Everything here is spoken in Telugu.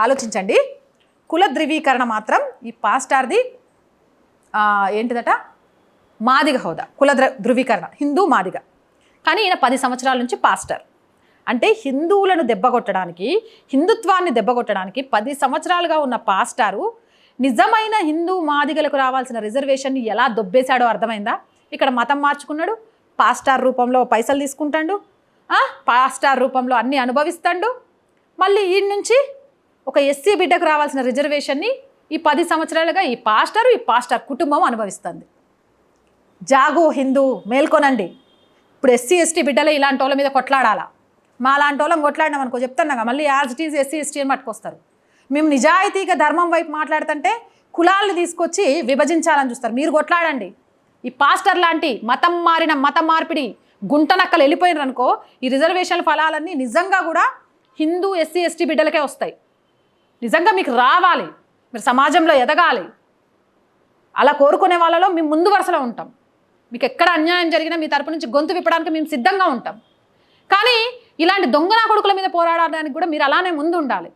ఆలోచించండి. కుల ధృవీకరణ మాత్రం ఈ పాస్టార్ది ఏంటిదట, మాదిగ హోదా, కుల ధృవీకరణ హిందూ మాదిగ. కానీ ఈయన 10 సంవత్సరాల నుంచి పాస్టర్. అంటే హిందువులను దెబ్బకొట్టడానికి, హిందుత్వాన్ని దెబ్బకొట్టడానికి 10 సంవత్సరాలుగా ఉన్న పాస్టారు నిజమైన హిందూ మాదిగలకు రావాల్సిన రిజర్వేషన్ని ఎలా దొబ్బేశాడో అర్థమైందా? ఇక్కడ మతం మార్చుకున్నాడు, పాస్టార్ రూపంలో పైసలు తీసుకుంటాడు, పాస్టార్ రూపంలో అన్నీ అనుభవిస్తాడు. మళ్ళీ ఈ నుంచి ఒక ఎస్సీ బిడ్డకు రావాల్సిన రిజర్వేషన్ని ఈ 10 సంవత్సరాలుగా ఈ పాస్టర్ కుటుంబం అనుభవిస్తుంది. జాగో హిందూ, మేల్కొనండి. ఇప్పుడు ఎస్సీ ఎస్టీ బిడ్డలే ఇలాంటి వాళ్ళ మీద కొట్లాడాలా? మా లాంటి వాళ్ళని కొట్లాడినాం అనుకో, చెప్తున్నాగా మళ్ళీ as it is SC ST అని పట్టుకొస్తారు. మేము నిజాయితీగా ధర్మం వైపు మాట్లాడుతుంటే కులాలను తీసుకొచ్చి విభజించాలని చూస్తారు. మీరు కొట్లాడండి. ఈ పాస్టర్ లాంటి మతం మారిన మత మార్పిడి గుంటనక్కలు వెళ్ళిపోయినారు అనుకో, ఈ రిజర్వేషన్ ఫలాలన్నీ నిజంగా కూడా హిందూ ఎస్సీ ఎస్టీ బిడ్డలకే వస్తాయి. నిజంగా మీకు రావాలి, మీరు సమాజంలో ఎదగాలి. అలా కోరుకునే వాళ్ళలో మేము ముందు వరుసలో ఉంటాం. మీకు ఎక్కడ అన్యాయం జరిగినా మీ తరపు నుంచి గొంతు విప్పడానికి మేము సిద్ధంగా ఉంటాం. కానీ ఇలాంటి దొంగనా కొడుకుల మీద పోరాడడానికి కూడా మీరు అలానే ముందు ఉండాలి.